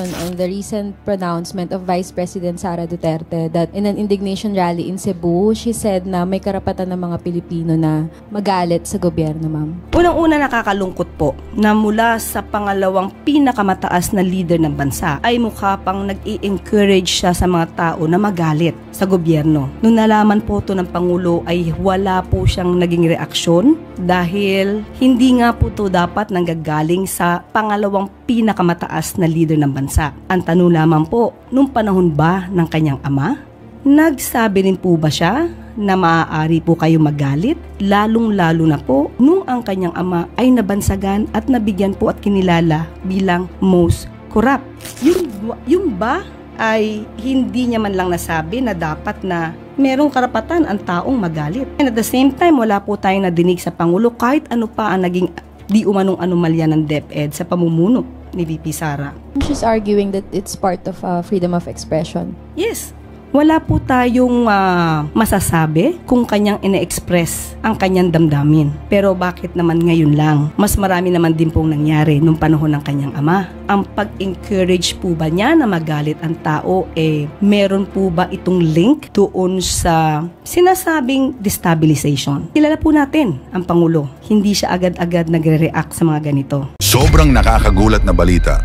reaction on the recent pronouncement of Vice President Sara Duterte that in an indignation rally in Cebu, she said na may karapatan ng mga Pilipino na magalit sa gobyerno, ma'am? Unang-una, nakakalungkot po na mula sa pangalawang pinakamataas na leader ng bansa ay mukha pang nag-i-encourage siya sa mga tao na magalit sa gobyerno. Nung nalaman po ito ng Pangulo ay wala po siyang naging reaksyon dahil hindi nga po ito dapat nanggagaling sa pangalawang pinakamataas na leader ng bansa. Ang tanong lamang po, nung panahon ba ng kanyang ama, nagsabi rin po ba siya na maaari po kayo magalit? Lalong-lalo na po nung ang kanyang ama ay nabansagan at nabigyan po at kinilala bilang most corrupt. Yung ba ay hindi niya man lang nasabi na dapat na merong karapatan ang taong magalit. And at the same time, wala po tayong nadinig sa Pangulo kahit ano pa ang naging di umanong anomalya ng DepEd sa pamumuno ni VP Sara. She's arguing that it's part of freedom of expression. Yes. Wala po tayong masasabi kung kanyang ine-express ang kanyang damdamin. Pero bakit naman ngayon lang? Mas marami naman din pong nangyari nung panahon ng kanyang ama. Ang pag-encourage po ba niya na magalit ang tao, meron po ba itong link doon sa sinasabing destabilization? Kilala po natin ang Pangulo. Hindi siya agad-agad nagre-react sa mga ganito. Sobrang nakakagulat na balita.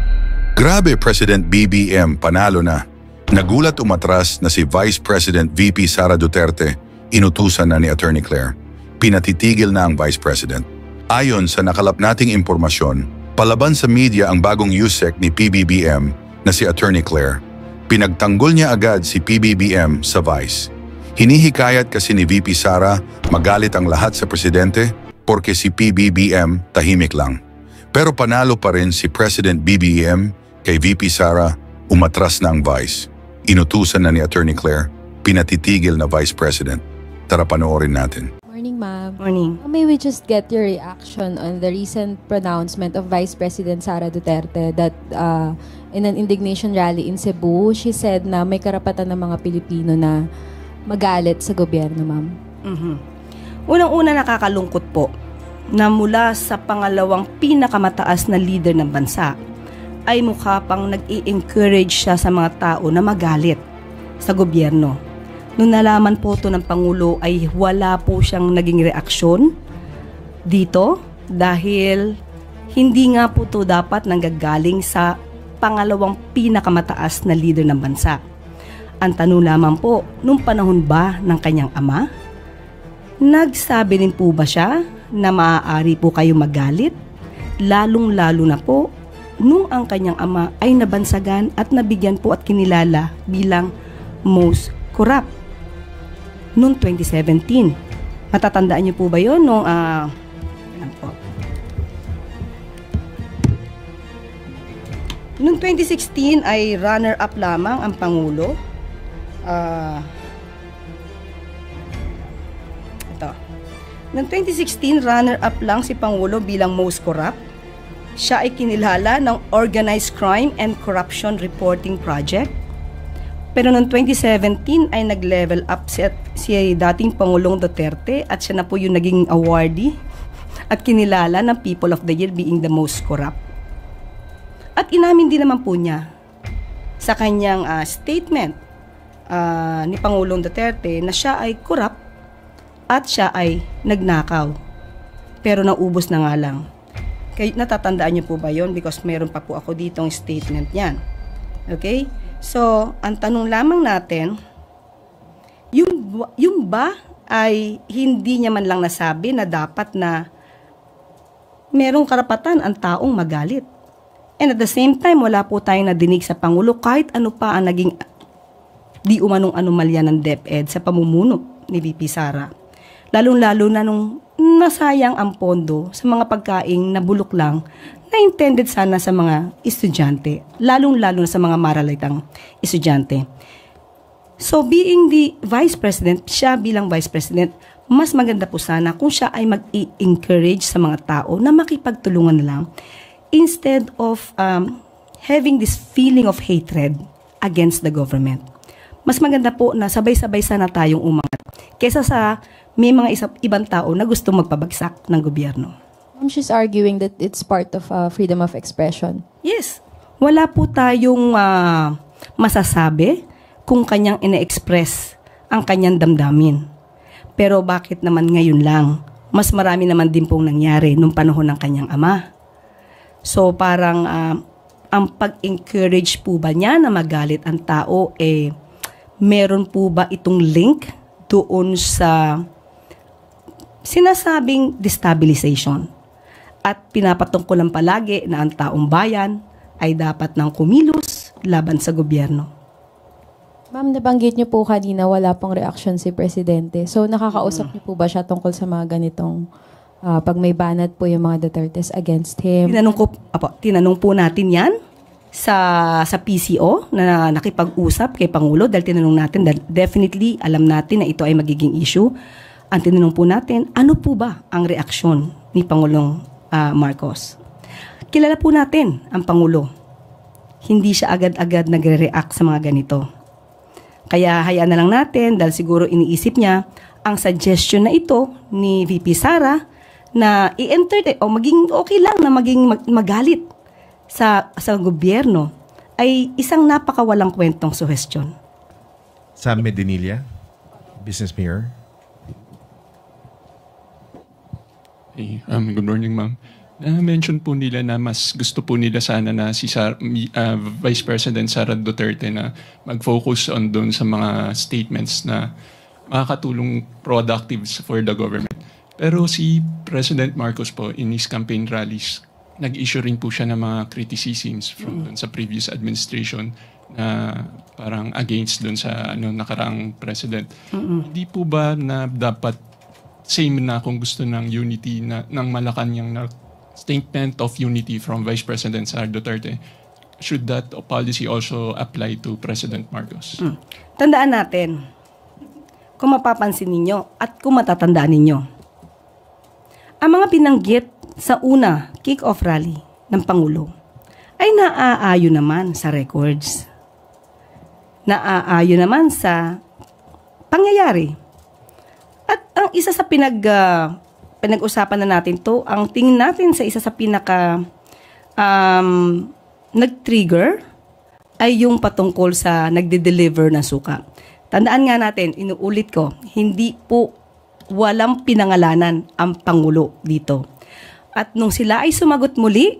Grabe, President BBM, panalo na. Nagulat umatras na si Vice President VP Sara Duterte, inutusan na ni Attorney Claire. Pinatitigil na ang Vice President. Ayon sa nakalap nating impormasyon, palaban sa media ang bagong USEC ni PBBM na si Attorney Claire. Pinagtanggol niya agad si PBBM sa Vice. Hinihikayat kasi ni VP Sara magalit ang lahat sa presidente porque si PBBM tahimik lang. Pero panalo pa rin si President BBM kay VP Sara, umatras na ang Vice. Inutusan na ni Attorney Claire, pinatitigil na Vice President. Tara panoorin natin. Morning, ma'am. Morning. May we just get your reaction on the recent pronouncement of Vice President Sara Duterte that in an indignation rally in Cebu, she said na may karapatan ng mga Pilipino na magalit sa gobyerno, ma'am? Unang-una, nakakalungkot po na mula sa pangalawang pinakamataas na leader ng bansa ay mukha pang nag-i-encourage siya sa mga tao na magalit sa gobyerno. Nung nalaman po ito ng Pangulo ay wala po siyang naging reaksyon dito dahil hindi nga po ito dapat nanggagaling sa pangalawang pinakamataas na leader ng bansa. Ang tanong lamang po, nung panahon ba ng kanyang ama, nagsabi rin po ba siya na maaari po kayo magalit? Lalong-lalo na po nung ang kanyang ama ay nabansagan at nabigyan po at kinilala bilang most corrupt noong 2017. Matatandaan niyo po ba yun? Noong, noong 2016 ay runner-up lamang ang Pangulo. Noong 2016, runner-up lang si Pangulo bilang most corrupt. Siya ay kinilala ng Organized Crime and Corruption Reporting Project. Pero noong 2017 ay nag-level up si dating Pangulong Duterte at siya na po yung naging awardee at kinilala ng People of the Year being the most corrupt. At inamin din naman po niya sa kanyang statement ni Pangulong Duterte na siya ay corrupt at siya ay nagnakaw. Pero naubos na nga lang. Kaya natatandaan niyo po ba yon? Because meron pa po ako ditong statement niyan. Okay? So, ang tanong lamang natin, yung ba ay hindi niya man lang nasabi na dapat na merong karapatan ang taong magalit? And at the same time, wala po tayong nadinig sa Pangulo kahit ano pa ang naging di umanong anomalya ng DepEd sa pamumuno ni VP Sara. Lalong-lalo na nung nasayang ang pondo sa mga pagkaing nabulok lang na intended sana sa mga estudyante, lalong-lalo na sa mga maralitang estudyante. So being the Vice President, siya bilang Vice President, mas maganda po sana kung siya ay mag-encourage sa mga tao na makipagtulungan na lang instead of having this feeling of hatred against the government. Mas maganda po na sabay-sabay sana tayong umangat kesa sa may mga ibang tao na gusto magpabagsak ng gobyerno. She's arguing that it's part of freedom of expression. Yes. wala po tayong masasabi kung kanyang ine-express ang kanyang damdamin. Pero bakit naman ngayon lang? Mas marami naman din pong nangyari nung panahon ng kanyang ama. So parang ang pag-encourage po ba niya na magalit ang tao, meron po ba itong link doon sa sinasabing destabilization? At pinapatungkulan palagi na ang taong bayan ay dapat nang kumilos laban sa gobyerno. Ma'am, nabanggit niyo po kanina wala pong reaction si Presidente. So nakakausap niyo po ba siya tungkol sa mga ganitong pag may banat po yung mga Dutertes against him? Tinanong po natin yan sa PCO na nakipag-usap kay Pangulo dahil tinanong natin, definitely alam natin na ito ay magiging issue. Ang tinanong po natin, ano po ba ang reaksyon ni Pangulong Marcos? Kilala po natin ang Pangulo. Hindi siya agad-agad nagre-react sa mga ganito. Kaya hayaan na lang natin dahil siguro iniisip niya ang suggestion na ito ni VP Sara na i-entertain o maging okay lang na maging magalit sa gobyerno ay isang napakawalang kwentong suggestion. Sam Medinilla, Business Mirror. Hey, good morning, ma'am. Na-mention po nila na mas gusto po nila sana na si Vice President Sara Duterte na mag-focus on doon sa mga statements na makakatulong productive for the government. Pero si President Marcos po in his campaign rallies, nag-issue rin po siya ng mga criticisms from doon sa previous administration na parang against doon sa nakaraang president. Hindi po ba na dapat same na kung gusto ng unity na ng Malacanang na statement of unity from Vice President Sara Duterte, should that policy also apply to President Marcos? Tandaan natin, kung mapapansin ninyo at kung matatandaan ninyo, ang mga binanggit sa una kick-off rally ng Pangulo ay naaayon naman sa records. Naaayon naman sa pangyayari. At ang isa sa pinag-usapan na natin to, ang tingin natin sa isa sa nag-trigger ay yung patungkol sa nagde-deliver ng suka. Tandaan nga natin, inuulit ko, hindi po walang pinangalanan ang Pangulo dito. At nung sila ay sumagot muli,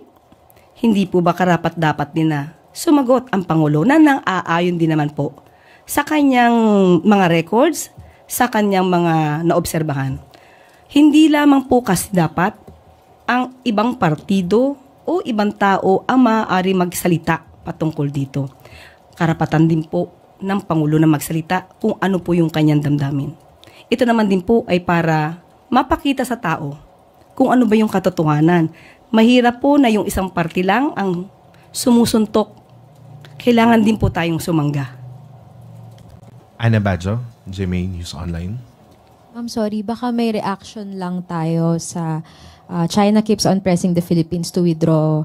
hindi po ba karapat-dapat din na sumagot ang Pangulo na nang-aayon din naman po sa kanyang mga records, sa kanyang mga naobserbahan. Hindi lamang po kasi dapat ang ibang partido o ibang tao ang maaari magsalita patungkol dito. Karapatan din po ng Pangulo na magsalita kung ano po yung kanyang damdamin. Ito naman din po ay para mapakita sa tao kung ano ba yung katotohanan. Mahirap po na yung isang party lang ang sumusuntok. Kailangan din po tayong sumangga. Ana Badjo, GMA News Online. I'm sorry, baka may reaction lang tayo sa China keeps on pressing the Philippines to withdraw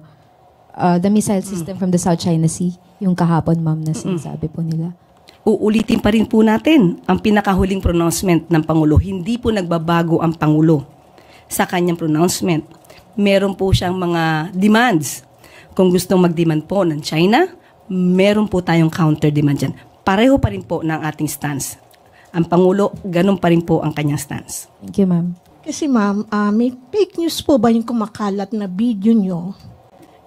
the missile system from the South China Sea. Yung kahapon, ma'am, na sinasabi po nila. Uulitin pa rin po natin ang pinakahuling pronouncement ng Pangulo. Hindi po nagbabago ang Pangulo sa kanyang pronouncement. Meron po siyang mga demands. Kung gustong mag-demand po ng China, meron po tayong counter-demand dyan. Pareho pa rin po ng ating stance. Ang Pangulo, ganun pa rin po ang kanyang stance. Thank you, ma'am. Kasi ma'am, may fake news po ba yung kumakalat na video nyo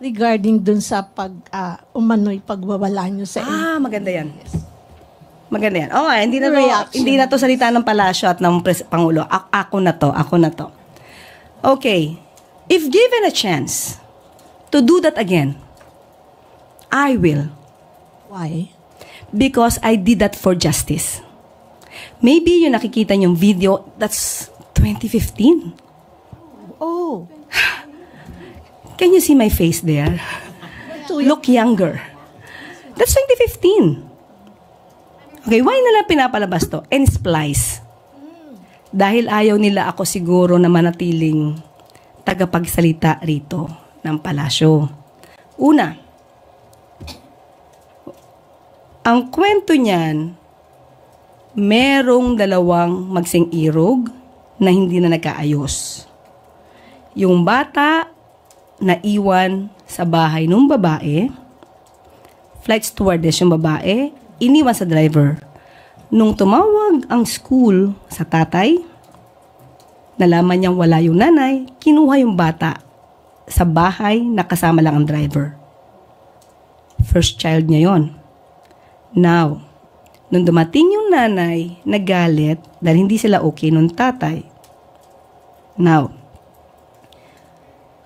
regarding dun sa umano'y pagbawala nyo sa maganda yan. Maganda yan. Hindi na to salita ng palasyo at ng Pangulo. Ako na to. Okay. If given a chance to do that again, I will. Why? Because I did that for justice. Maybe yung nakikita niyong video, that's 2015. Oh. Can you see my face there? Look younger. That's 2015. Okay, why nila pinapalabas to? And splice. Dahil ayaw nila ako siguro na manatiling tagapagsalita rito ng palasyo. Una, ang kwento niyan, merong dalawang magsing-irog na hindi na nagkaayos. Yung bata na iwan sa bahay ng babae flight stewardess yung babae, iniwan sa driver. Nung tumawag ang school sa tatay, nalaman niyang wala yung nanay, kinuha yung bata sa bahay na kasama lang ang driver. First child niya yon. Now, nung dumating yung nanay, nagalit dahil hindi sila okay nung tatay. Now,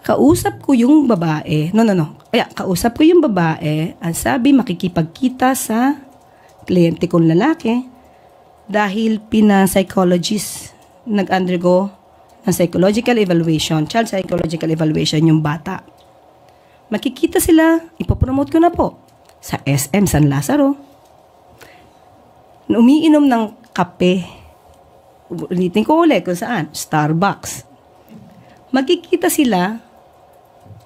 kausap ko yung babae. Kausap ko yung babae. Ang sabi, makikipagkita sa kliyente kong lalaki dahil pina-psychologist nag-undergo ng psychological evaluation, child psychological evaluation yung bata. Makikita sila, ipopromote ko na po sa SM San Lazaro. Umiinom ng kape. Ulitin ko ulit kung saan, Starbucks. Magkikita sila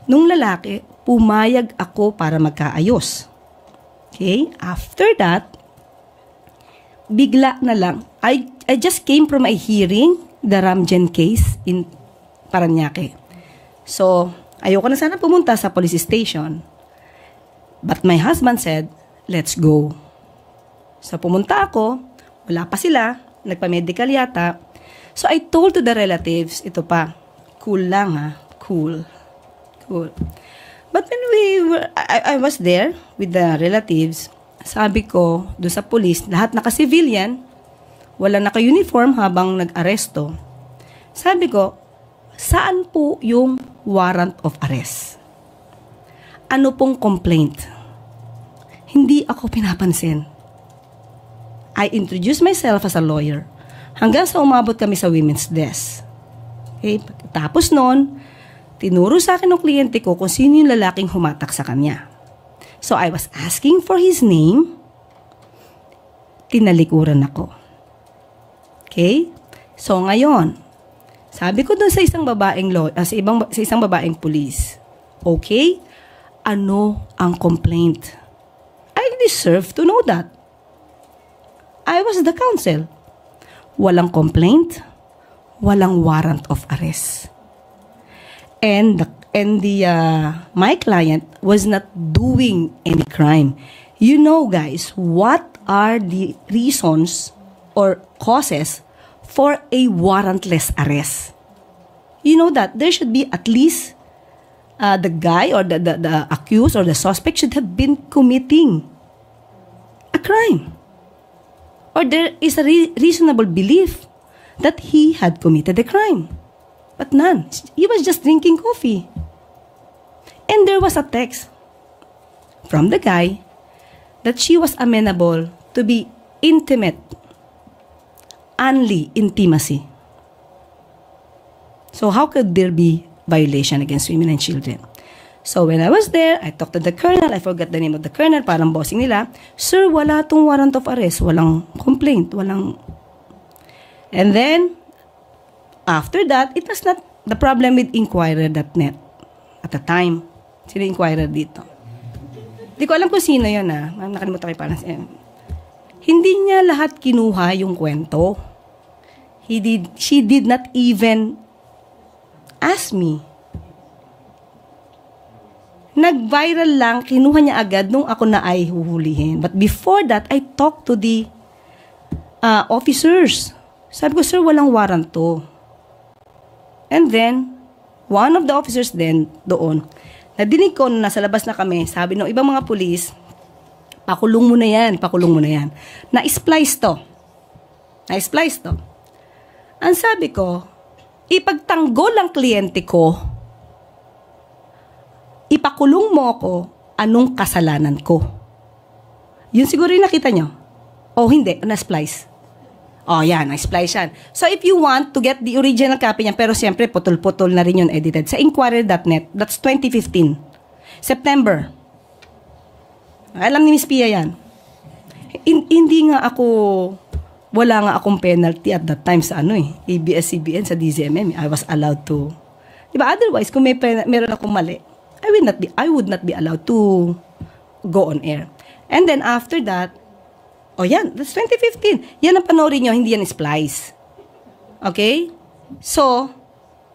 nung lalaki, pumayag ako para magkaayos. Okay? After that, bigla na lang, I just came from a hearing, the Ramjen case in Parañaque. So, ayoko na sana pumunta sa police station. But my husband said, let's go. So, pumunta ako, wala pa sila, nagpa-medical yata. So, I told to the relatives, ito pa, cool lang ha, cool. But when I was there with the relatives, sabi ko, doon sa police, lahat naka-civilian, wala naka-uniform habang nag-aresto. Sabi ko, saan po yung warrant of arrest? Ano pong complaint? Hindi ako pinapansin. I introduced myself as a lawyer hanggang sa umabot kami sa women's desk. Okay? Tapos noon, tinuro sa akin ng kliyente ko kung sino yung lalaking humatak sa kanya. So, I was asking for his name. Tinalikuran ako. Okay? So, ngayon, sabi ko dun sa isang babaeng sa isang babaeng police, okay, ano ang complaint? I deserve to know that. I was the counsel. Walang complaint, walang warrant of arrest. And my client was not doing any crime. You know, guys, what are the reasons or causes for a warrantless arrest? You know that there should be at least the guy or the accused or the suspect should have been committing a crime. Or there is a reasonable belief that he had committed a crime. But none. He was just drinking coffee. And there was a text from the guy that she was amenable to be intimate, only intimacy. So how could there be violation against women and children? So when I was there, I talked to the colonel. I forgot the name of the colonel. Parang bossing nila. Sir, wala tong warrant of arrest. Walang complaint. Walang... And then, after that, it was not the problem with Inquirer.net at the time. Sino Inquirer dito? Hindi ko alam kung sino yun nakalimutan ko parang hindi niya lahat kinuha yung kwento. She did not even ask me. Nag-viral lang, kinuha niya agad nung ako na ay huhulihin. But before that, I talked to the officers. Sabi ko, sir, walang warrant to. And then, one of the officers then, doon, nadinig ko na nasa labas na kami, sabi ng ibang mga pulis, pakulong mo na yan. Na-splice to. Ang sabi ko, ipagtanggol ang kliyente ko, ipakulong mo ako, anong kasalanan ko? Yun siguro yung nakita nyo. O hindi, na-splice. Oh, yan, na-splice yan. So, if you want to get the original copy niya, pero siyempre, putol-putol na rin yun edited. Sa Inquirer.net, that's 2015. September. Alam ni Miss Pia yan. Hindi nga ako, wala nga akong penalty at that time sa ABS-CBN, sa DZMM. I was allowed to. Diba? Otherwise, kung meron akong mali, I would not be allowed to go on air. And then after that, oh yan, that's 2015. Yan ang panoorin nyo, hindi yan splice. Okay? So,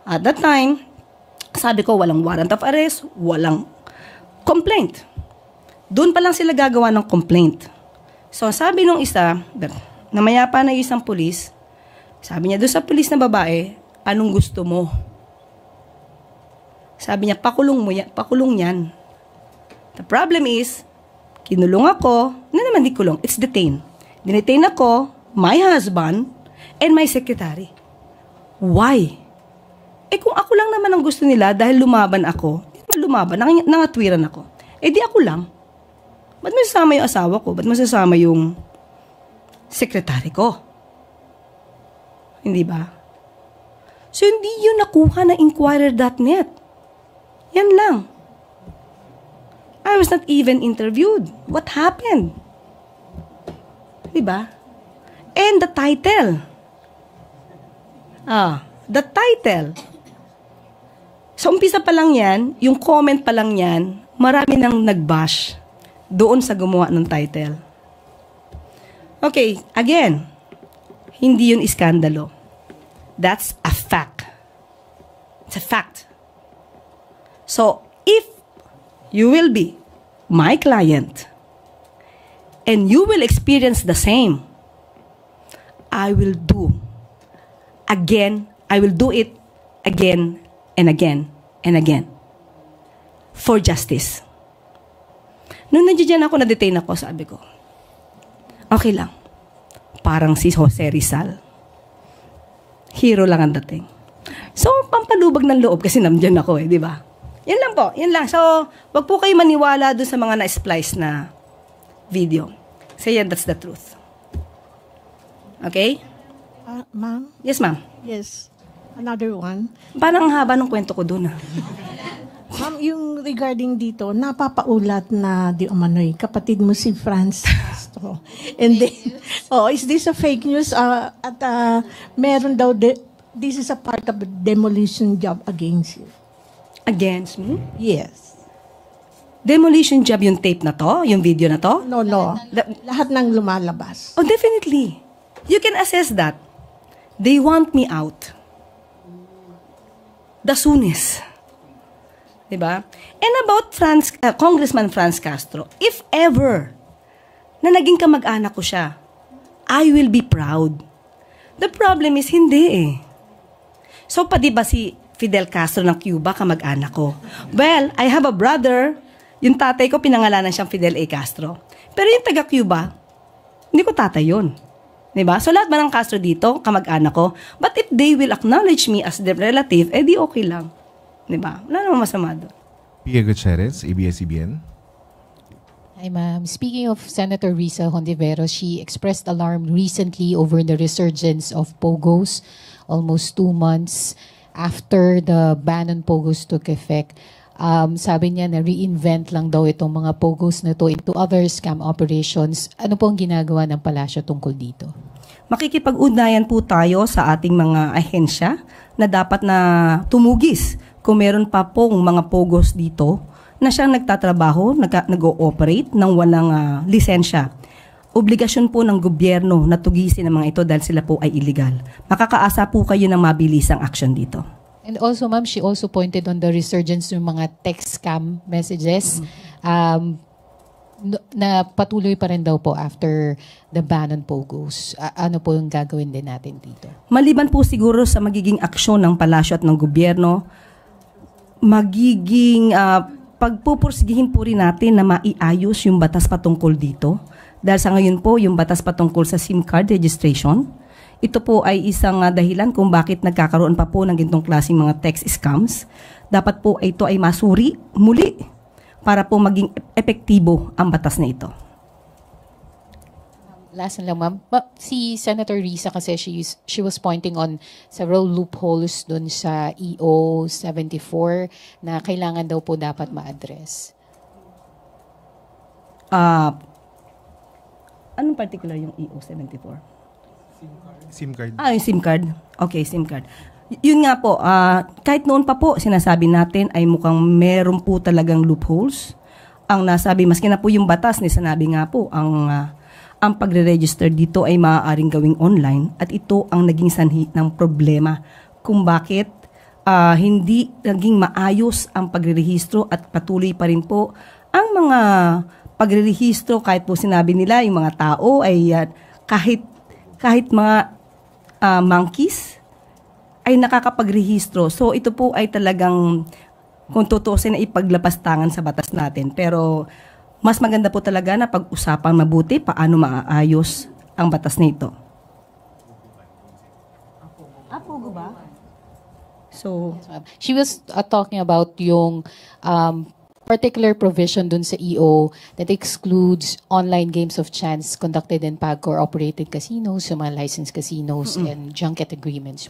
at that time, sabi ko, walang warrant of arrest, walang complaint. Doon pa lang sila gagawa ng complaint. So, sabi nung isa, namayapa na yung isang pulis, sabi niya doon sa pulis na babae, anong gusto mo? Sabi niya, pakulong yan. The problem is, kinulong ako, naman di kulong, it's detained. Dinetain ako, my husband, and my secretary. Why? Kung ako lang naman ang gusto nila dahil lumaban ako, nangatwiran ako. Di ako lang. Ba't masasama yung asawa ko? Ba't masasama yung sekretary ko? Hindi ba? So, hindi yun nakuha ng Inquirer.net. Yan lang. I was not even interviewed. What happened? Di ba? And the title. The title. Sa umpisa pa lang yan, yung comment pa lang yan, marami nang nag-bash doon sa gumawa ng title. Okay, again, hindi yun iskandalo. That's a fact. It's a fact. So, if you will be my client and you will experience the same, I will do it again and again and again for justice. Nung nandiyan ako, na-detain ako, sabi ko, okay lang. Parang si Jose Rizal. Hero lang ang dating. So, pampalubag ng loob kasi nandiyan ako di ba? Yan lang po, yan lang. So, wag po kayo maniwala doon sa mga na-splice na video. Kasi yan, that's the truth. Okay? Ma'am? Yes, ma'am. Yes. Another one. Parang ang haba ng kwento ko doon Ma'am, yung regarding dito, napapaulat na di umano'y kapatid mo si Franz Castro. And then, is this a fake news? Meron daw, this is a part of a demolition job against you. Against me? Yes. Demolition job yung tape na to? Yung video na to? No. Lahat ng lumalabas. Oh, definitely. You can assess that. They want me out. The soonest. Diba? And about Congressman Franz Castro, if ever na naging kamag-anak ko siya, I will be proud. The problem is, hindi So, pa diba si Fidel Castro ng Cuba, kamag-anak ko? Well, I have a brother, yung tatay ko, pinangalanan siyang Fidel A. Castro. Pero yung taga-Cuba, hindi ko tatay yun. Diba? So, lahat ba ng Castro dito, kamag-anak ko? But if they will acknowledge me as their relative, di okay lang. Diba? Wala namang masama doon. Pia Gutierrez, ABS-CBN. Hi, ma'am. Speaking of Senator Risa Hontiveros, she expressed alarm recently over the resurgence of POGOs almost 2 months after the ban on POGOs took effect. Sabi niya na reinvent lang daw itong mga POGOs na to into other scam operations. Ano po ang ginagawa ng palasyo tungkol dito? Makikipag-ugnayan po tayo sa ating mga ahensya na dapat na tumugis kung meron pa pong mga POGOs dito na siyang nagtatrabaho, nag-ooperate ng walang lisensya. Obligasyon po ng gobyerno na tugisin ang mga ito dahil sila po ay illegal. Makakaasa po kayo ng mabilisang action dito. And also, ma'am, she also pointed on the resurgence ng mga text scam messages na patuloy pa rin daw po after the ban on POGOs. Ano po yung gagawin din natin dito? Maliban po siguro sa magiging aksyon ng palasyo at ng gobyerno, magiging pagpupursigihin po rin natin na maiayos yung batas patungkol dito. Dahil sa ngayon po, yung batas patungkol sa SIM card registration, ito po ay isang dahilan kung bakit nagkakaroon pa po ng ganitong klaseng mga text scams. Dapat po ito ay masuri muli para po maging epektibo ang batas na ito. Last na lang, ma'am. Si Senator Risa kasi she was pointing on several loopholes dun sa EO 74 na kailangan daw po dapat ma-address. Anong particular yung EO 74? SIM card. Yung SIM card. Okay, SIM card. Yun nga po, kahit noon pa po, sinasabi natin ay mukhang meron po talagang loopholes. Ang nasabi, maski na po yung batas, sinabi nga po, ang pagre-register dito ay maaaring gawing online at ito ang naging sanhi ng problema kung bakit hindi naging maayos ang pagre-rehistro at patuloy pa rin po ang mga pagrerehistro, kahit po sinabi nila yung mga tao ay kahit mga monkeys ay nakakapagrehistro. So ito po ay talagang kung tutuusin na ipaglapastangan sa batas natin. Pero mas maganda po talaga na pag-usapang mabuti paano maaayos ang batas nito. Pogo ba? So, she was talking about yung particular provision dun sa EO that excludes online games of chance conducted in PAGCOR-operated casinos, yung mga licensed casinos, and junket agreements.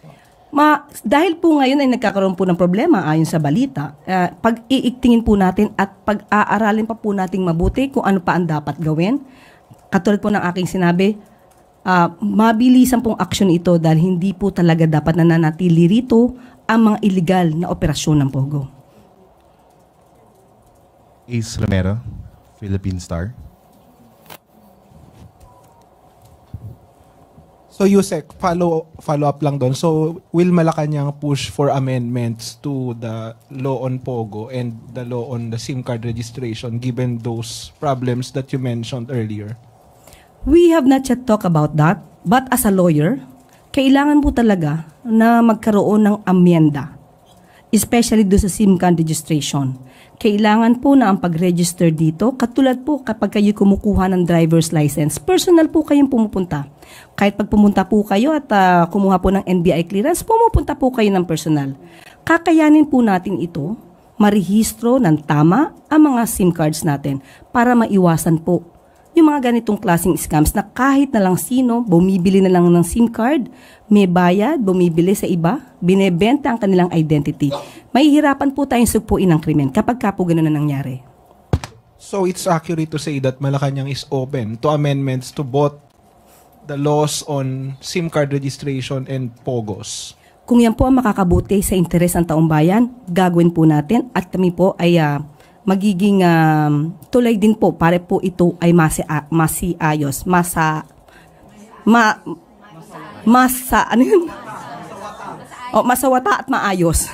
Dahil po ngayon ay nagkakaroon po ng problema ayon sa balita, pag-iiktingin po natin at pag-aaralin pa po nating mabuti kung ano pa ang dapat gawin. Katulad po ng aking sinabi, mabilisan pong aksyon ito dahil hindi po talaga dapat nananatili rito ang mga illegal na operasyon ng Pogo. Ace Romero, Philippine Star. So Yusek, follow up lang doon. So will Malacanang push for amendments to the law on Pogo and the law on the SIM card registration given those problems that you mentioned earlier? We have not yet talked about that, but as a lawyer, kailangan po talaga na magkaroon ng amyenda, especially doon sa SIM card registration. Kailangan po na ang pag-register dito, katulad po kapag kayo kumukuha ng driver's license, personal po kayong pumupunta. Kahit pag pumunta po kayo at kumuha po ng NBI clearance, pumupunta po kayo ng personal. Kakayanin po natin ito, marehistro ng tama ang mga SIM cards natin para maiwasan po yung mga ganitong klaseng scams na kahit na lang sino, bumibili na lang ng SIM card, may bayad, bumibili sa iba, binebenta ang kanilang identity. Mahihirapan po tayong sugpuin ng krimen kapag po ganun na nangyari. So it's accurate to say that Malacanang is open to amendments to both the laws on SIM card registration and POGOs? Kung yan po ang makakabuti sa interes ng taong bayan, gagawin po natin at kami po ay magiging tulay din po para po ito ay masiayos, masawata at maayos.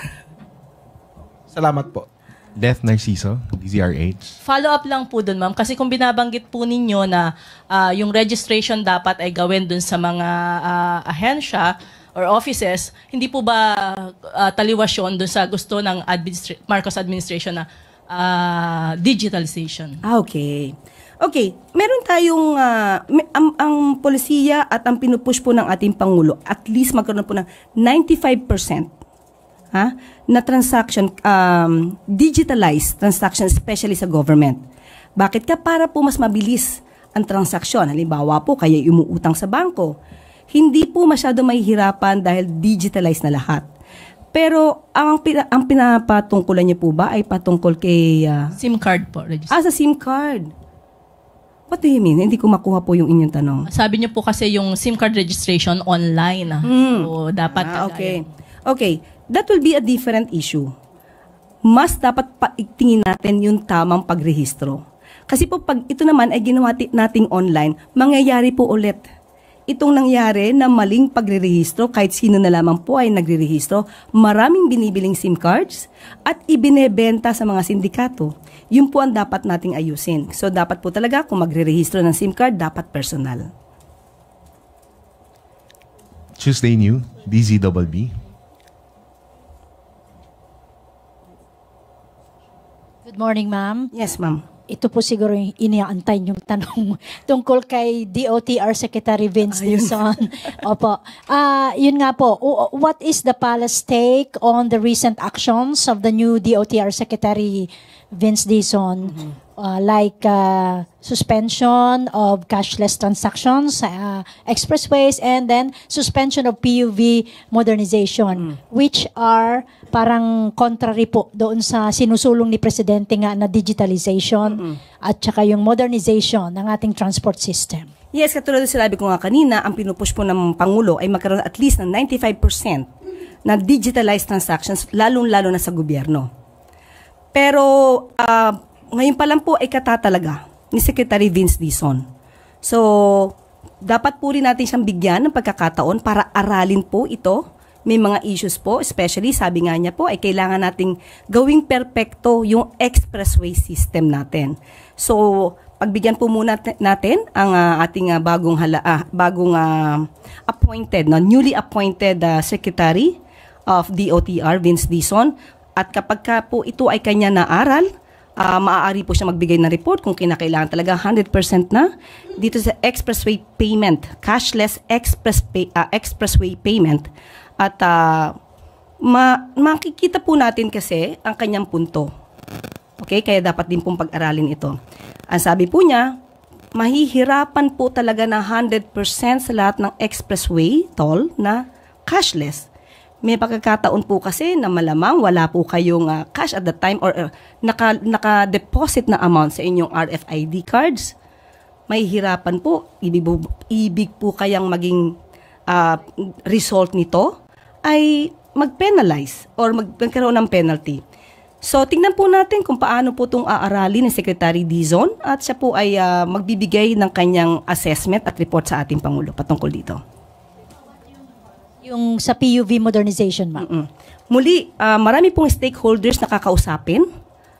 Salamat po. Death Narciso, DZRH. Follow up lang po dun, ma'am. Kasi kung binabanggit po ninyo na yung registration dapat ay gawin dun sa mga ahensya or offices, hindi po ba taliwas yun dun sa gusto ng Marcos administration na digitalization? Okay. Okay, meron tayong ang polisiya at ang pinupush po ng ating Pangulo, at least magkaroon po ng 95% na transaction, digitalized transaction, especially sa government. Bakit ka? Para po mas mabilis ang transaksyon. Halimbawa po, kaya umuutang sa bangko. Hindi po masyado mahihirapan dahil digitalized na lahat. Pero ang pinapatungkulan niyo po ba ay patungkol kay SIM card po. Sa SIM card. What do you mean? Hindi ko makuha po yung inyong tanong. Sabi niyo po kasi yung SIM card registration online. So dapat okay. Okay. That will be a different issue. Mas dapat paigtingin natin yung tamang pagrehistro. Kasi po pag ito naman ay ginawa nating online, mangyayari po ulit itong nangyari na maling pagrerehistro, kahit sino na lamang po ay nagrerehistro, maraming binibiling SIM cards at ibinebenta sa mga sindikato. Yun po ang dapat nating ayusin. So dapat po talaga kung magrerehistro ng SIM card, dapat personal. Tuesday New, DZBB. Good morning, ma'am. Yes, ma'am. Ito po siguro yung iniaantay yung tanong tungkol kay DOTR Secretary Vince Dizon. Opo. Yun nga po, what is the palace take on the recent actions of the new DOTR Secretary Vince Dizon? Like suspension of cashless transactions, expressways, and then suspension of PUV modernization, which are parang contrary po doon sa sinusulong ni Presidente nga na digitalization at saka yung modernization ng ating transport system. Yes, katulad ng sinabi ko nga kanina, ang pinupush po ng Pangulo ay magkaroon at least ng 95% na digitalized transactions, lalong-lalo na sa gobyerno. Pero ngayon pa lang po ay katatalaga ni Secretary Vince Dizon. So, dapat po rin natin siyang bigyan ng pagkakataon para aralin po ito. May mga issues po, especially sabi nga niya po ay kailangan nating gawing perpekto yung expressway system natin. So, pagbigyan po muna natin ang ating bagong appointed, newly appointed Secretary of DOTR, Vince Dizon. At kapag po ito ay kanya naaral, maaari po siya magbigay ng report kung kinakailangan talaga 100% na dito sa expressway payment, cashless expressway payment. At makikita po natin kasi ang kanyang punto. Okay, kaya dapat din pong pag-aralin ito. Ang sabi po niya, mahihirapan po talaga na 100% sa lahat ng expressway toll na cashless. May pagkakataon po kasi na malamang wala po kayong cash at the time or naka-deposit na amount sa inyong RFID cards. Mahihirapan po. Ibig po kayang maging result nito ay mag-penalize or magkaroon ng penalty. So, tingnan po natin kung paano po itong aaralin ni Secretary Dizon at siya po ay magbibigay ng kanyang assessment at report sa ating Pangulo patungkol dito. Yung sa PUV modernization, ma'am. Muli, marami pong stakeholders na kakausapin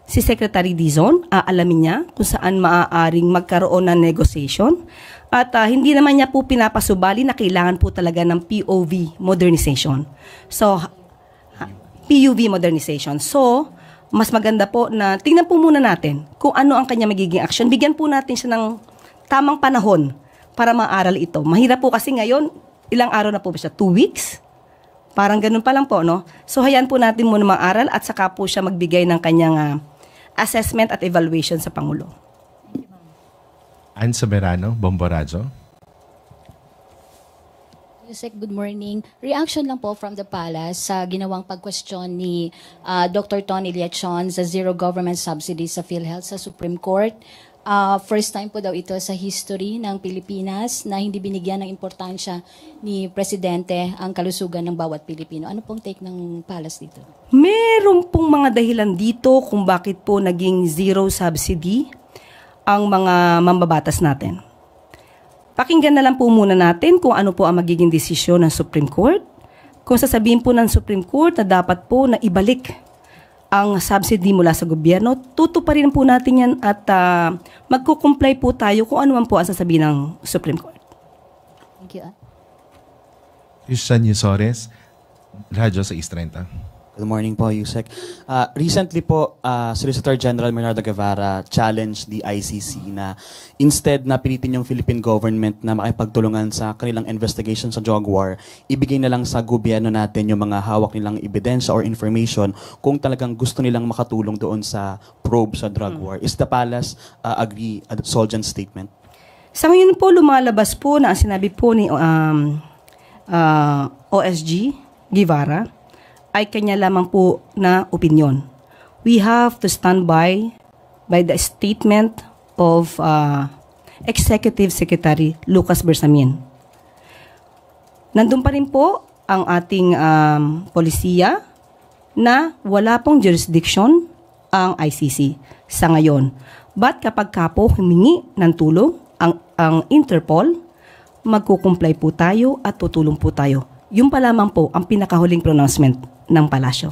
si Secretary Dizon. Alamin niya kung saan maaaring magkaroon ng negotiation. At hindi naman niya po pinapasubali na kailangan po talaga ng POV modernization. So, PUV modernization. So, mas maganda po na tingnan po muna natin kung ano ang kanya magiging action. Bigyan po natin siya ng tamang panahon para maaral ito. Mahirap po kasi ngayon, ilang araw na po ba siya? 2 weeks? Parang ganun pa lang po, no? So, hayaan po natin muna maaral at saka po siya magbigay ng kanyang assessment at evaluation sa Pangulo. Ann Soberano, Bomborazo. Yusek, good morning. Reaction lang po from the palace sa ginawang pag-question ni Dr. Tony Liachon sa zero government subsidy sa PhilHealth sa Supreme Court. First time po daw ito sa history ng Pilipinas na hindi binigyan ng importansya ni Presidente ang kalusugan ng bawat Pilipino. Ano pong take ng palace dito? Meron pong mga dahilan dito kung bakit po naging zero subsidy ang mga mambabatas natin. Pakinggan na lang po muna natin kung ano po ang magiging desisyon ng Supreme Court. Kung sasabihin po ng Supreme Court na dapat po na ibalik ang subsidy mula sa gobyerno, tutuparin po natin yan at magkukumply po tayo kung ano man po ang sasabihin ng Supreme Court. Thank you. Christian Yusores, Radyo sa East 30. Good morning po, Yusek. Recently po, Solicitor General Bernardo Guevara challenged the ICC na instead na pilitin yung Philippine government na makipagtulungan sa kanilang investigation sa drug war, ibigay na lang sa gobyerno natin yung mga hawak nilang ebidensya or information kung talagang gusto nilang makatulong doon sa probe sa drug war. Is the palace agree at Soljan's statement? Sa ngayon po, lumalabas po na sinabi po ni OSG Guevara ay kanya lamang po na opinion. We have to stand by the statement of Executive Secretary Lucas Bersamin. Nandun pa rin po ang ating polisiya na wala pong jurisdiction ang ICC sa ngayon. But kapag po humingi ng tulong ang Interpol, magkukumplay po tayo at tutulong po tayo. Yung pa lamang po ang pinakahuling pronouncement ng palasyo.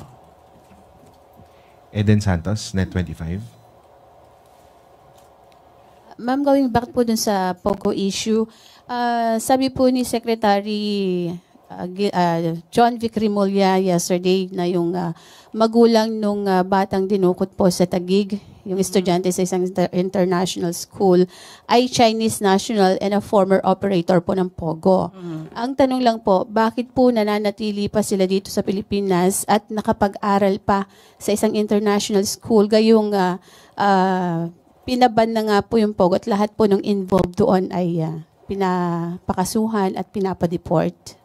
Eden Santos, Net 25. Ma'am, going back po dun sa POGO issue, sabi po ni Secretary John Vic Rimulya yesterday na yung magulang nung batang dinukot po sa Taguig, yung estudyante sa isang international school, ay Chinese national and a former operator po ng POGO. Ang tanong lang po, bakit po nananatili pa sila dito sa Pilipinas at nakapag-aral pa sa isang international school, gayong pinaban na nga po yung POGO at lahat po ng involved doon ay pinapakasuhan at pinapadeport?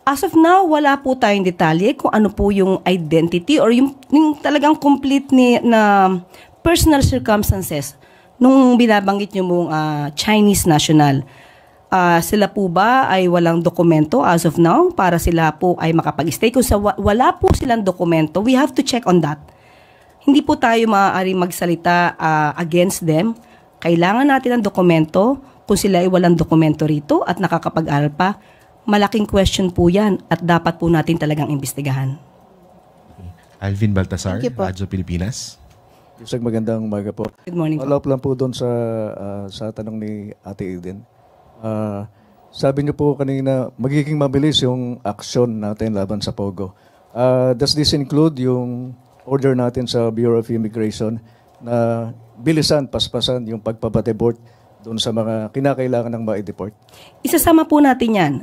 As of now, wala po tayong detalye kung ano po yung identity or yung talagang complete na personal circumstances nung binabanggit nyo mong Chinese national. Sila po ba ay walang dokumento as of now para sila po ay makapag-stay? Kung wala po silang dokumento, we have to check on that. Hindi po tayo maaaring magsalita against them. Kailangan natin ng dokumento. Kung sila ay walang dokumento rito at nakakapag-aral pa, malaking question po yan at dapat po natin talagang imbestigahan. Alvin Baltasar, Radyo Pilipinas. Yusek, magandang umaga po. Good morning po. Follow up lang po doon sa tanong ni Ate Eden. Sabi niyo po kanina, magiging mabilis yung aksyon natin laban sa Pogo. Does this include yung order natin sa Bureau of Immigration na bilisan, paspasan yung pagpapadeport doon sa mga kinakailangan ng ma-deport? Isasama po natin yan.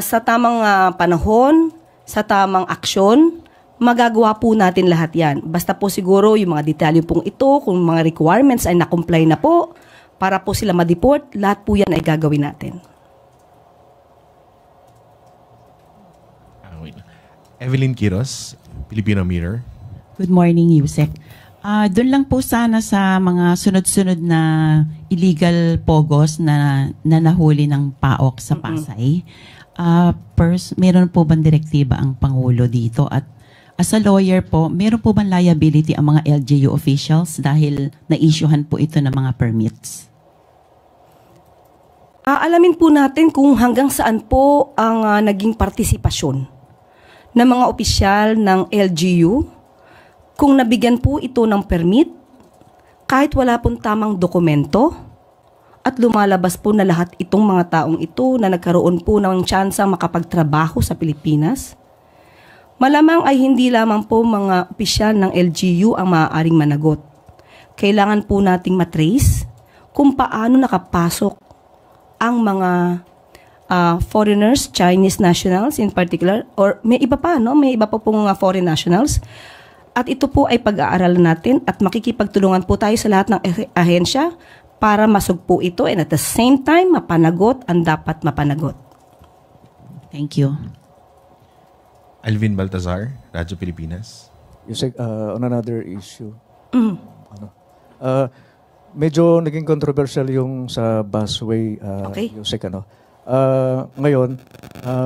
Sa tamang panahon, sa tamang aksyon, magagawa po natin lahat yan. Basta po siguro yung mga detalye pong ito, kung mga requirements ay na-comply na po, para po sila ma-deport, lahat po yan ay gagawin natin. Evelyn Quiros, Filipino Mirror. Good morning, Yusek. Doon lang po sana sa mga sunod-sunod na illegal pogos na nahuli ng PAOK sa Pasay. First, meron po bang direktiba ang Pangulo dito? At as a lawyer po, meron po bang liability ang mga LGU officials dahil na-issuehan po ito ng mga permits? Alamin po natin kung hanggang saan po ang naging partisipasyon ng mga opisyal ng LGU, kung nabigyan po ito ng permit, kahit wala pong tamang dokumento, at lumalabas po na lahat itong mga taong ito na nagkaroon po ng tsansa makapagtrabaho sa Pilipinas, malamang ay hindi lamang po mga opisyal ng LGU ang maaaring managot. Kailangan po nating matrace kung paano nakapasok ang mga foreigners, Chinese nationals in particular, or may iba pa, no? May iba pa pong foreign nationals. At ito po ay pag-aaralan natin at makikipagtulungan po tayo sa lahat ng ahensya para masugpo ito and at the same time mapanagot ang dapat mapanagot. Thank you. Alvin Baltazar, Radyo Pilipinas. Yusek, on another issue. Medyo naging controversial yung sa busway, Yusek, ngayon,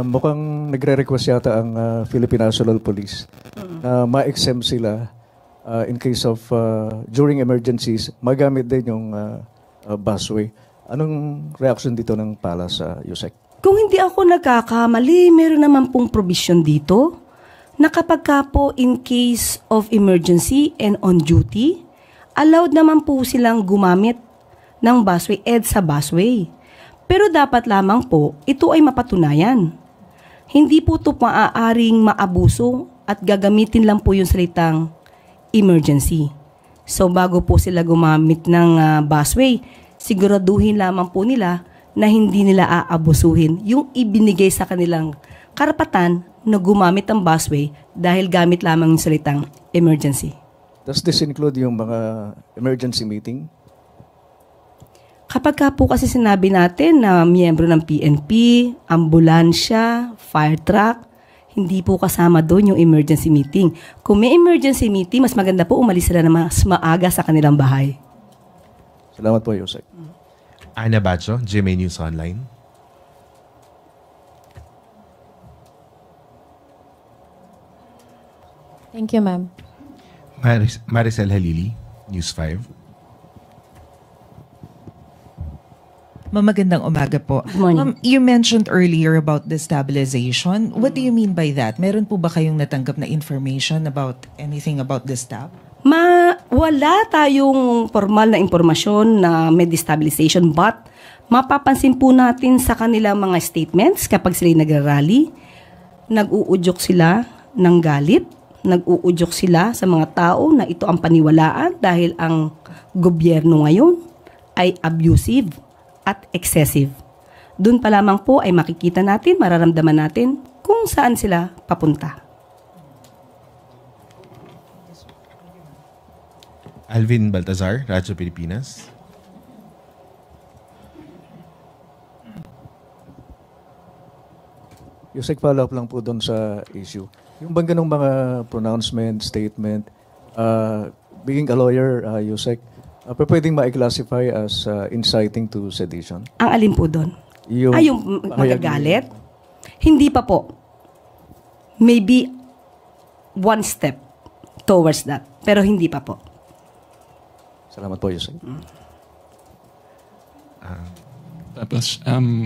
mukhang nagre-request yata ang Philippine National Police na ma-exempt sila in case of during emergencies, magamit din yung busway. Anong reaction dito ng Palace, Yusek? Kung hindi ako nagkakamali, meron naman pong provision dito na kapag ka po in case of emergency and on duty, allowed naman po silang gumamit ng busway, EDSA busway. Pero dapat lamang po, ito ay mapatunayan. Hindi po ito maaaring maabuso at gagamitin lang po yung salitang emergency. So bago po sila gumamit ng busway, siguraduhin lamang po nila na hindi nila aabusuhin yung ibinigay sa kanilang karapatan na gumamit ng busway dahil gamit lamang yung salitang emergency. Does this include yung mga emergency meeting? Kapag ka po kasi sinabi natin na miyembro ng PNP, ambulansya, fire truck, hindi po kasama doon yung emergency meeting. Kung may emergency meeting, mas maganda po umalis sila na mas maaga sa kanilang bahay. Salamat po, Yusek. Ana Bacho, GMA News Online. Thank you, ma'am. Maricel Halili, News 5. Magandang umaga po. You mentioned earlier about destabilization. What do you mean by that? Meron po ba kayong natanggap na information about anything about this tab? Wala tayong formal na impormasyon na may destabilization, but mapapansin po natin sa kanilang mga statements kapag sila nagrarally, nag-uudyok sila ng galit, nag-uudyok sila sa mga tao na ito ang paniwalaan dahil ang gobyerno ngayon ay abusive at excessive. Doon pa lamang po ay makikita natin, mararamdaman natin kung saan sila papunta. Alvin Baltazar, Radyo Pilipinas. Yusek, follow up lang po doon sa issue. Yung bang ganong mga pronouncement, statement, being a lawyer, Yusek, pwedeng ma-classify as inciting to sedition? Ang alin po doon? Yung magagalit? Hindi pa po. Maybe one step towards that. Pero hindi pa po. Salamat po, Yusek. Tapos,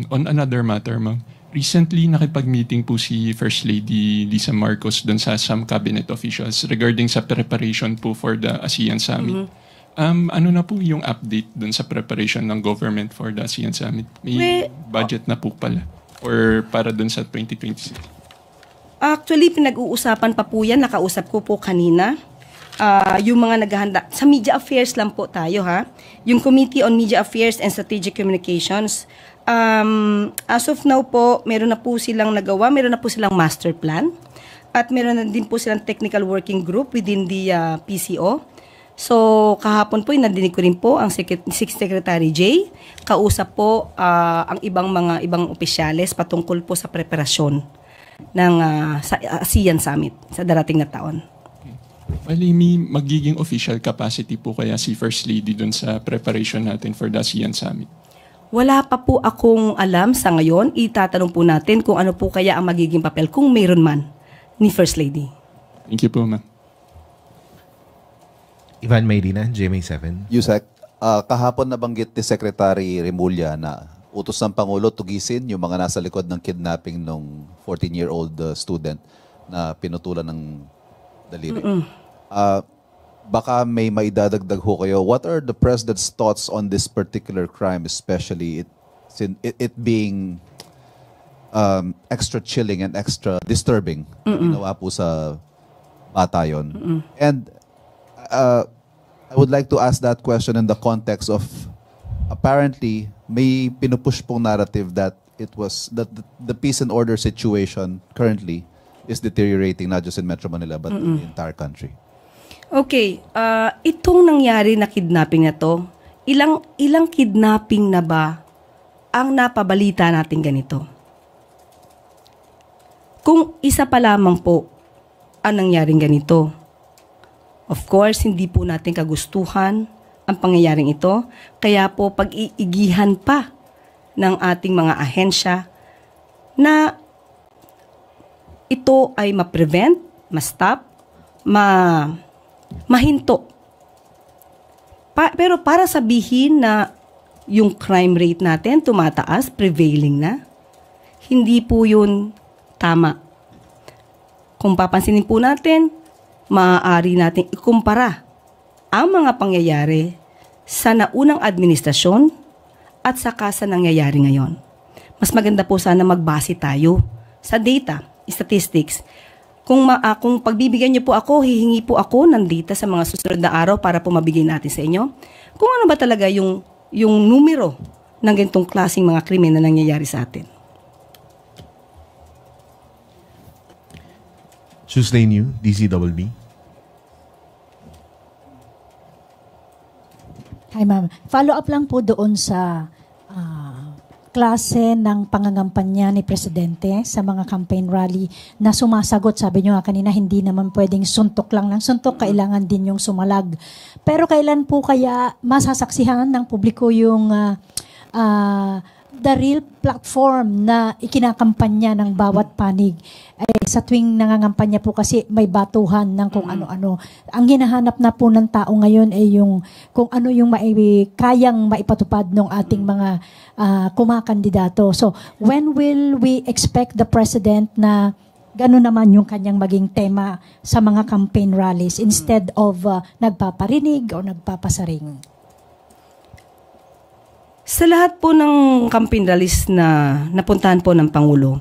on another matter, ma'am, Recently, nakipag-meeting po si First Lady Lisa Marcos doon sa some cabinet officials regarding sa preparation po for the ASEAN Summit. Ano na po yung update doon sa preparation ng government for the ASEAN Summit? May budget na po pala or para doon sa 2026? Actually, pinag-uusapan pa po yan. Nakausap ko po kanina. Yung mga naghahanda. Sa media affairs lang po tayo, ha? Yung Committee on Media Affairs and Strategic Communications, as of now po, meron na po silang nagawa, meron na po silang master plan, at meron na din po silang technical working group within the PCO. So, kahapon po, nadinig ko rin po ang Secretary Jay, kausap po ang ibang opisyales patungkol po sa preparasyon ng sa ASEAN Summit sa darating na taon. May magiging official capacity po kaya si First Lady dun sa preparation natin for the ASEAN Summit? Wala pa po akong alam sa ngayon. Itatanong po natin kung ano po kaya ang magiging papel kung mayroon man ni First Lady. Thank you po, ma'am. Ivan Mayrina, GMA7. Yusek, kahapon nabanggit ni Secretary Remulla na utos ng Pangulo tugisin yung mga nasa likod ng kidnapping ng 14-year-old student na pinutulan ng daliri. Baka may maidadagdag ho kayo. What are the President's thoughts on this particular crime, especially it being extra chilling and extra disturbing? Ginawa po sa bata yun. And I would like to ask that question in the context of apparently may pinupush pong narrative that it was that the peace and order situation currently is deteriorating not just in Metro Manila but in the entire country. Okay, itong nangyari na kidnapping na to, ilang kidnapping na ba ang napabalita natin ganito? Kung isa pa lamang po ang nangyaring ganito, of course, hindi po natin kagustuhan ang pangyayaring ito, kaya po pag-iigihan pa ng ating mga ahensya na ito ay ma-prevent, ma-stop, mahinto. Pero para sabihin na yung crime rate natin tumataas, prevailing na, hindi po yun tama. Kung papansinin po natin, maaari natin ikumpara ang mga pangyayari sa naunang administrasyon at saka sa nangyayari ngayon. Mas maganda po sana magbase tayo sa data, statistics. Kung pagbibigyan niyo po ako, hihingi po ako ng data sa mga susunod na araw para po mabigay natin sa inyo. Kung ano ba talaga yung numero ng ganitong klaseng mga krimen na nangyayari sa atin. Tuesday New, DCWB. Hi, ma'am. Follow up lang po doon sa klase ng pangangampanya ni Presidente sa mga campaign rally na sumasagot. Sabi niyo kanina, hindi naman pwedeng suntok lang ng suntok, kailangan din yung sumalag. Pero kailan po kaya masasaksihan ng publiko yung the real platform na ikinakampanya ng bawat panig? Sa tuwing nangangampanya po kasi may batuhan ng kung ano-ano. Ang hinahanap na po ng tao ngayon ay yung kung ano yung kayang maipatupad ng ating mga kumakandidato. So, when will we expect the President na gano'n naman yung kanyang maging tema sa mga campaign rallies instead of nagpaparinig o nagpapasaring? Sa lahat po ng campaign rallies na napuntahan po ng Pangulo,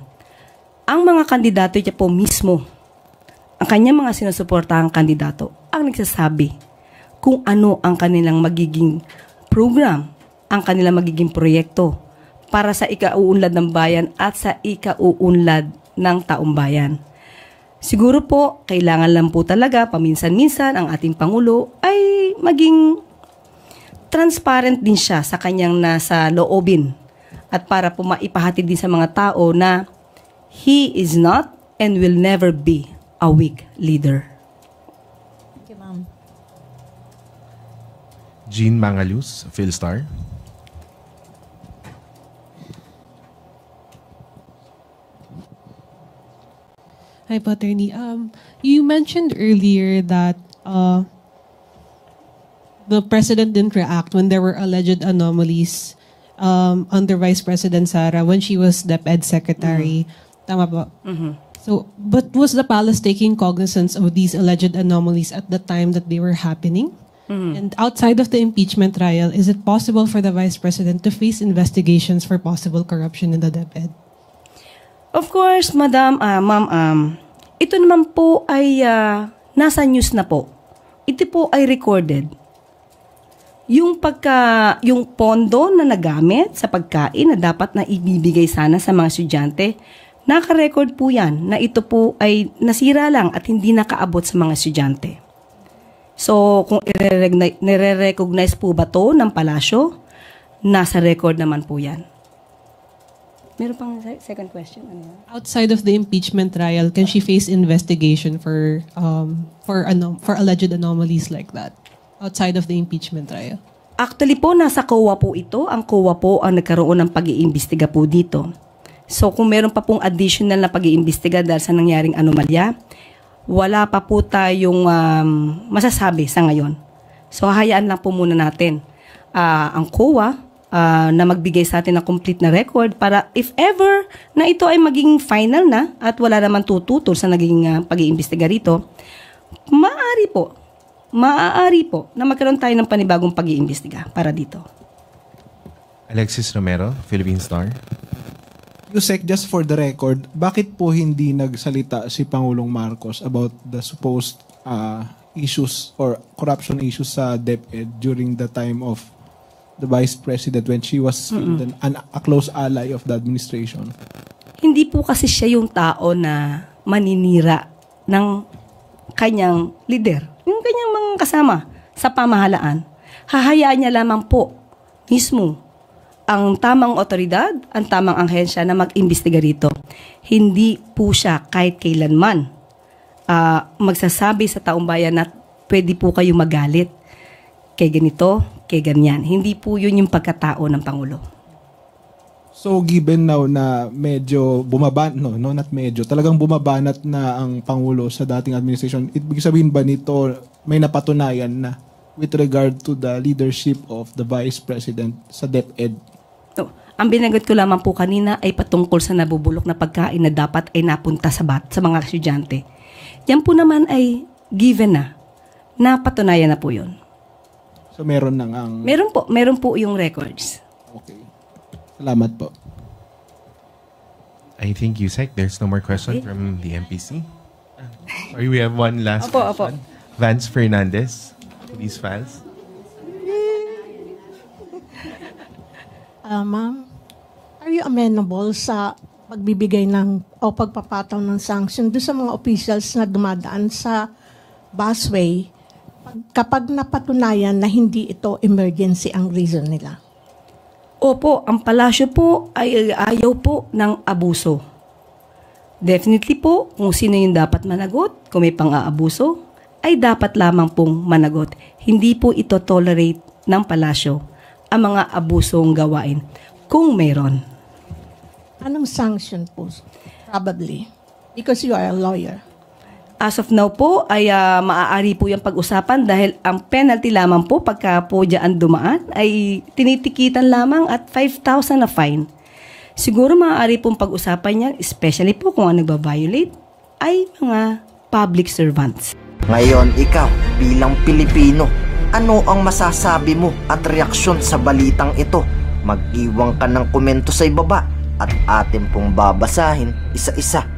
ang mga kandidato niya po mismo, ang kanyang mga sinusuportahang kandidato, ang nagsasabi kung ano ang kanilang magiging program, ang kanilang magiging proyekto para sa ikauunlad ng bayan at sa ikauunlad ng taong bayan. Siguro po, kailangan lang po talaga paminsan-minsan ang ating Pangulo ay maging transparent din siya sa kanyang nasa loobin at para po maipahatid din sa mga tao na he is not and will never be a weak leader. Thank you, ma'am. Jean Mangalus, Philstar. Hi, Attorney. You mentioned earlier that the President didn't react when there were alleged anomalies under Vice President Sara when she was DepEd Secretary. Tama po? So, but was the palace taking cognizance of these alleged anomalies at the time that they were happening? And outside of the impeachment trial, is it possible for the Vice President to face investigations for possible corruption in the DepEd? Of course, Madam, Ma'am, ito naman po ay nasa news na po. Ito po ay recorded. Yung pondo na nagamit sa pagkain na dapat na ibibigay sana sa mga estudyante, naka-record po yan na ito po ay nasira lang at hindi nakaabot sa mga estudyante. So, kung nire-recognize po ba to ng palasyo, nasa record naman po yan. Meron pang second question? Ano yan? Outside of the impeachment trial, can she face investigation for alleged anomalies like that? Outside of the impeachment trial? Actually po, nasa COA po ito. Ang COA po ang nagkaroon ng pag-iimbestiga po dito. So, kung meron pa pong additional na pag-iimbestiga dahil sa nangyaring anomalya, wala pa po tayong masasabi sa ngayon. So, hayaan lang po muna natin ang COA na magbigay sa atin ng complete na record para if ever na ito ay maging final na at wala naman tututol sa naging pag-iimbestiga rito, maaari po na magkaroon tayo ng panibagong pag-iimbestiga para dito. Alexis Romero, Philippine Star. Yusek, just for the record, bakit po hindi nagsalita si Pangulong Marcos about the supposed issues or corruption issues sa DepEd during the time of the Vice President when she was a close ally of the administration? Hindi po kasi siya yung tao na maninira ng kanyang leader, yung kanyang mga kasama sa pamahalaan. Hahayaan niya lamang po mismo ang tamang otoridad, ang tamang ahensya na mag-imbestiga rito. Hindi po siya kahit kailanman magsasabi sa taong bayan na pwede po kayo magalit kay ganito, kay ganyan. Hindi po yun yung pagkatao ng Pangulo. So given now na medyo talagang bumabanat na ang Pangulo sa dating administration, ibig sabihin ba nito may napatunayan na with regard to the leadership of the Vice President sa DepEd? No. Ang binagot ko lamang po kanina ay patungkol sa nabubulok na pagkain na dapat ay napunta sa mga estudyante. Yan po naman ay given na. Napatunayan na po yun. So meron nang ang... Meron po yung records. Okay. Salamat po. I think, Yusek, there's no more question from the MPC. Sorry, we have one last question. Vance Fernandez, Police Files. Ma'am, are you amenable sa pagbibigay o pagpapataw ng sanction doon sa mga officials na dumadaan sa busway kapag napatunayan na hindi ito emergency ang reason nila? Opo, ang palasyo po ay ayaw po ng abuso. Definitely po, kung sino yung dapat managot, kung may pang-aabuso, ay dapat lamang pong managot. Hindi po ito tolerate ng palasyo ang mga abusong gawain, kung mayroon. Anong sanction po? Probably. Because you are a lawyer. As of now po, ay maaari po yung pag-usapan dahil ang penalty lamang po pagka po dyan dumaan ay tinitikitan lamang at 5,000 na fine. Siguro maaari pong pag-usapan yan, especially po kung ang nagbabiolate ay mga public servants. Ngayon, ikaw bilang Pilipino, ano ang masasabi mo at reaksyon sa balitang ito? Mag-iwan ka ng komento sa ibaba at atin pong babasahin isa-isa.